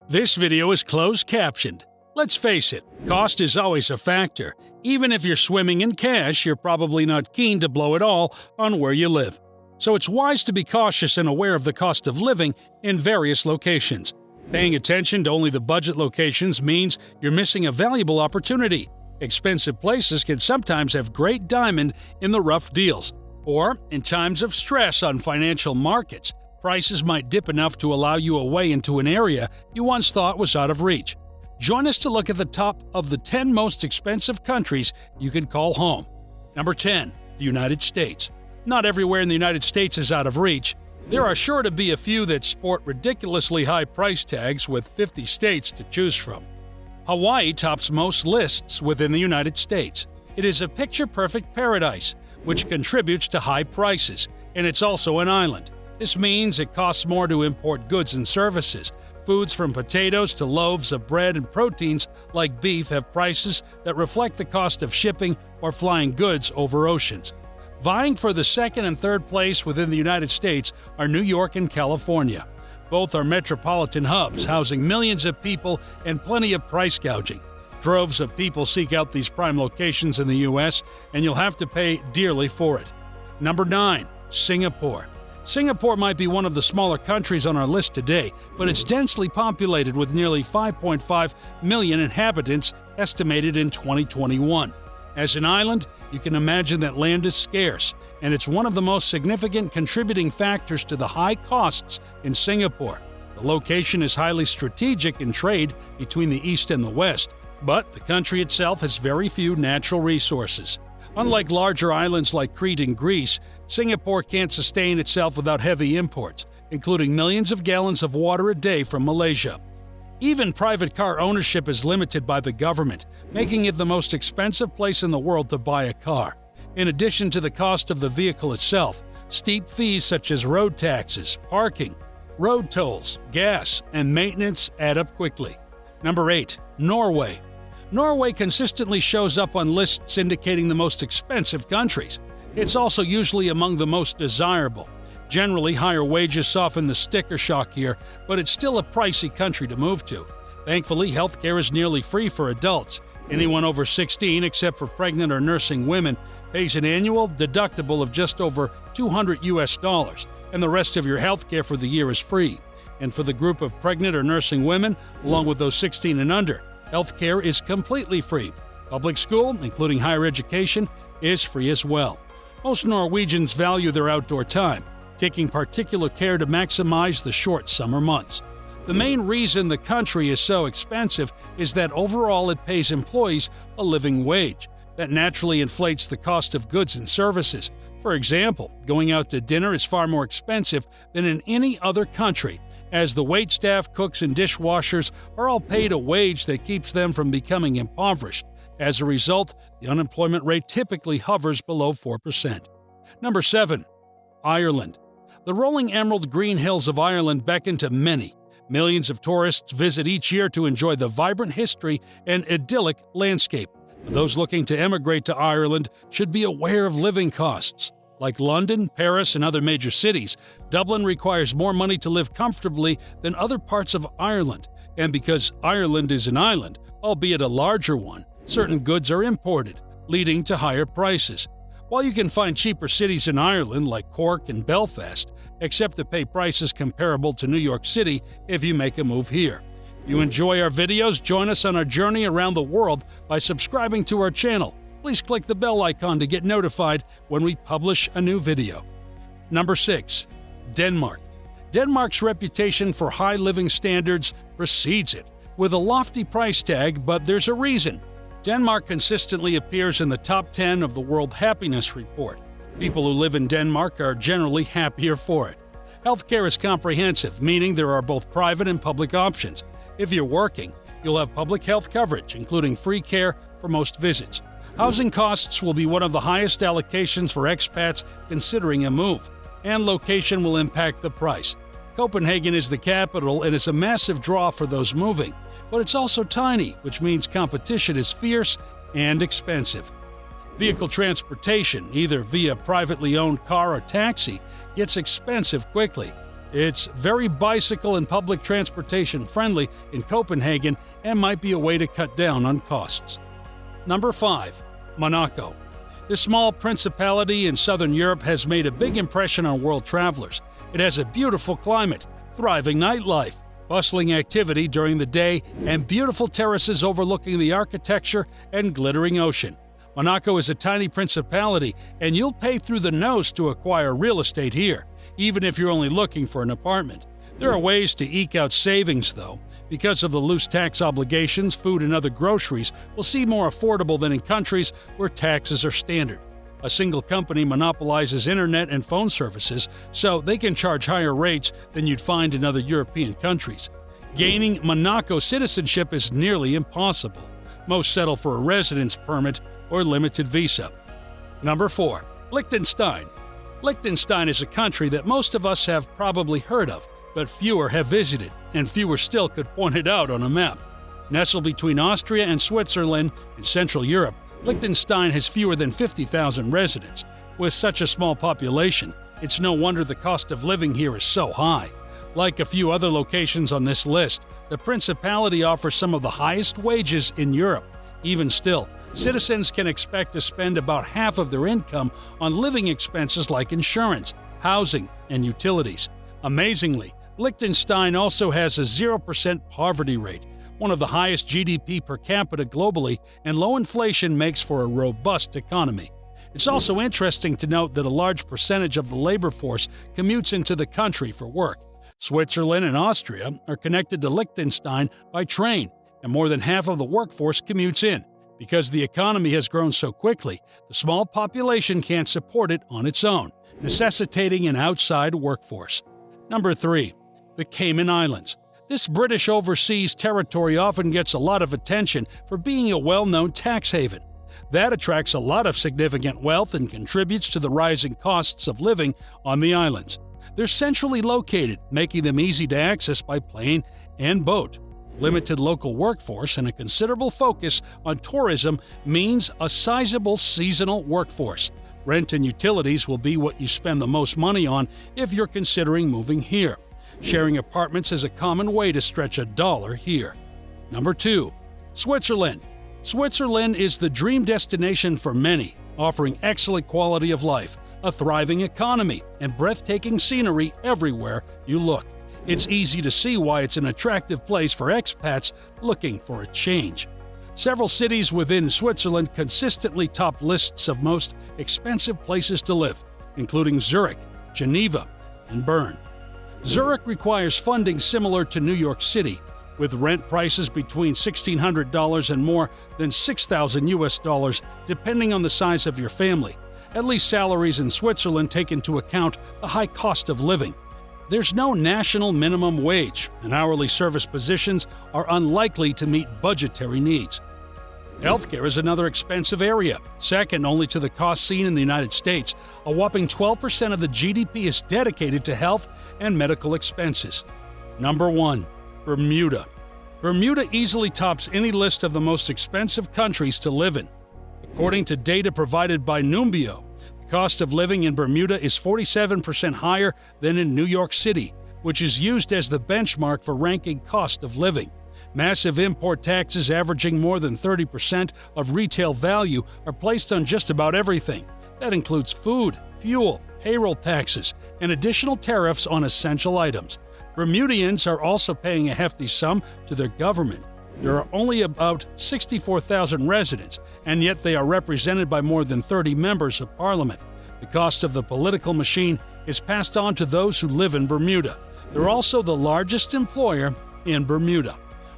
This video is closed captioned. Let's face it, cost is always a factor. Even if you're swimming in cash, you're probably not keen to blow it all on where you live. So it's wise to be cautious and aware of the cost of living in various locations. Paying attention to only the budget locations means you're missing a valuable opportunity. Expensive places can sometimes have great diamond in the rough deals. Or, in times of stress on financial markets, prices might dip enough to allow you a way into an area you once thought was out of reach. Join us to look at the top of the 10 most expensive countries you can call home. Number 10. The United States. Not everywhere in the United States is out of reach. There are sure to be a few that sport ridiculously high price tags with 50 states to choose from. Hawaii tops most lists within the United States. It is a picture-perfect paradise, which contributes to high prices, and it's also an island. This means it costs more to import goods and services. Foods from potatoes to loaves of bread and proteins like beef have prices that reflect the cost of shipping or flying goods over oceans. Vying for the second and third place within the United States are New York and California. Both are metropolitan hubs housing millions of people and plenty of price gouging. Droves of people seek out these prime locations in the U.S., and you'll have to pay dearly for it. Number 9. Singapore. Singapore might be one of the smaller countries on our list today, but it's densely populated with nearly 5.5 million inhabitants estimated in 2021. As an island, you can imagine that land is scarce, and it's one of the most significant contributing factors to the high costs in Singapore. The location is highly strategic in trade between the East and the West, but the country itself has very few natural resources. Unlike larger islands like Crete and Greece, Singapore can't sustain itself without heavy imports, including millions of gallons of water a day from Malaysia. Even private car ownership is limited by the government, making it the most expensive place in the world to buy a car. In addition to the cost of the vehicle itself, steep fees such as road taxes, parking, road tolls, gas, and maintenance add up quickly. Number 8. Norway. Norway consistently shows up on lists indicating the most expensive countries. It's also usually among the most desirable. Generally, higher wages soften the sticker shock here, but it's still a pricey country to move to. Thankfully, healthcare is nearly free for adults. Anyone over 16, except for pregnant or nursing women, pays an annual deductible of just over $200, and the rest of your healthcare for the year is free. And for the group of pregnant or nursing women, along with those 16 and under, healthcare is completely free. Public school, including higher education, is free as well. Most Norwegians value their outdoor time, taking particular care to maximize the short summer months. The main reason the country is so expensive is that overall it pays employees a living wage. That naturally inflates the cost of goods and services. For example, going out to dinner is far more expensive than in any other country, as the waitstaff, cooks, and dishwashers are all paid a wage that keeps them from becoming impoverished. As a result, the unemployment rate typically hovers below 4%. Number 7. Ireland. The rolling emerald green hills of Ireland beckon to many. Millions of tourists visit each year to enjoy the vibrant history and idyllic landscape. Those looking to emigrate to Ireland should be aware of living costs. Like London, Paris, and other major cities, Dublin requires more money to live comfortably than other parts of Ireland. And because Ireland is an island, albeit a larger one, certain goods are imported, leading to higher prices. While you can find cheaper cities in Ireland like Cork and Belfast, expect to pay prices comparable to New York City if you make a move here. If you enjoy our videos, join us on our journey around the world by subscribing to our channel. Please click the bell icon to get notified when we publish a new video. Number 6. Denmark. Denmark's reputation for high living standards precedes it, with a lofty price tag, but there's a reason. Denmark consistently appears in the top 10 of the World Happiness Report. People who live in Denmark are generally happier for it. Healthcare is comprehensive, meaning there are both private and public options. If you're working, you'll have public health coverage, including free care for most visits. Housing costs will be one of the highest allocations for expats considering a move, and location will impact the price. Copenhagen is the capital and is a massive draw for those moving, but it's also tiny, which means competition is fierce and expensive. Vehicle transportation, either via privately owned car or taxi, gets expensive quickly. It's very bicycle and public transportation friendly in Copenhagen and might be a way to cut down on costs. Number 5. Monaco. This small principality in southern Europe has made a big impression on world travelers. It has a beautiful climate, thriving nightlife, bustling activity during the day, and beautiful terraces overlooking the architecture and glittering ocean. Monaco is a tiny principality, and you'll pay through the nose to acquire real estate here, even if you're only looking for an apartment. There are ways to eke out savings, though. Because of the loose tax obligations, food and other groceries will seem more affordable than in countries where taxes are standard. A single company monopolizes internet and phone services, so they can charge higher rates than you'd find in other European countries. Gaining Monaco citizenship is nearly impossible. Most settle for a residence permit or limited visa. Number 4. Liechtenstein. Liechtenstein is a country that most of us have probably heard of, but fewer have visited, and fewer still could point it out on a map. Nestled between Austria and Switzerland in Central Europe, Liechtenstein has fewer than 50,000 residents. With such a small population, it's no wonder the cost of living here is so high. Like a few other locations on this list, the Principality offers some of the highest wages in Europe. Even still, citizens can expect to spend about half of their income on living expenses like insurance, housing, and utilities. Amazingly, Liechtenstein also has a 0% poverty rate, one of the highest GDP per capita globally, and low inflation makes for a robust economy. It's also interesting to note that a large percentage of the labor force commutes into the country for work. Switzerland and Austria are connected to Liechtenstein by train, and more than half of the workforce commutes in. Because the economy has grown so quickly, the small population can't support it on its own, necessitating an outside workforce. Number 3. The Cayman Islands. This British overseas territory often gets a lot of attention for being a well-known tax haven. That attracts a lot of significant wealth and contributes to the rising costs of living on the islands. They're centrally located, making them easy to access by plane and boat. Limited local workforce and a considerable focus on tourism means a sizable seasonal workforce. Rent and utilities will be what you spend the most money on if you're considering moving here. Sharing apartments is a common way to stretch $1 here. Number 2. Switzerland. Switzerland is the dream destination for many, offering excellent quality of life, a thriving economy, and breathtaking scenery everywhere you look. It's easy to see why it's an attractive place for expats looking for a change. Several cities within Switzerland consistently top lists of most expensive places to live, including Zurich, Geneva, and Bern. Zurich requires funding similar to New York City, with rent prices between $1,600 and more than $6,000 depending on the size of your family. At least salaries in Switzerland take into account the high cost of living. There's no national minimum wage, and hourly service positions are unlikely to meet budgetary needs. Healthcare is another expensive area, second only to the cost seen in the United States. A whopping 12% of the GDP is dedicated to health and medical expenses. Number 1. Bermuda. Bermuda easily tops any list of the most expensive countries to live in. According to data provided by Numbeo, the cost of living in Bermuda is 47% higher than in New York City, which is used as the benchmark for ranking cost of living. Massive import taxes averaging more than 30% of retail value are placed on just about everything. That includes food, fuel, payroll taxes, and additional tariffs on essential items. Bermudians are also paying a hefty sum to their government. There are only about 64,000 residents, and yet they are represented by more than 30 members of parliament. The cost of the political machine is passed on to those who live in Bermuda. They're also the largest employer in Bermuda.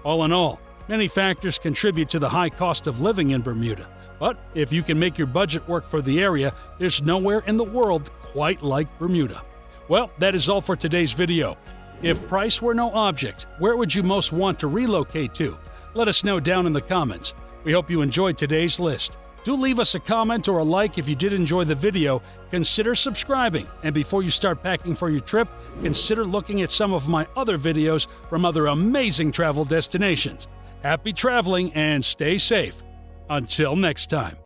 All in all, many factors contribute to the high cost of living in Bermuda. But if you can make your budget work for the area, there's nowhere in the world quite like Bermuda. Well, that is all for today's video. If price were no object, where would you most want to relocate to? Let us know down in the comments. We hope you enjoyed today's list. Do leave us a comment or a like if you did enjoy the video. Consider subscribing, and before you start packing for your trip, consider looking at some of my other videos from other amazing travel destinations. Happy traveling and stay safe. Until next time.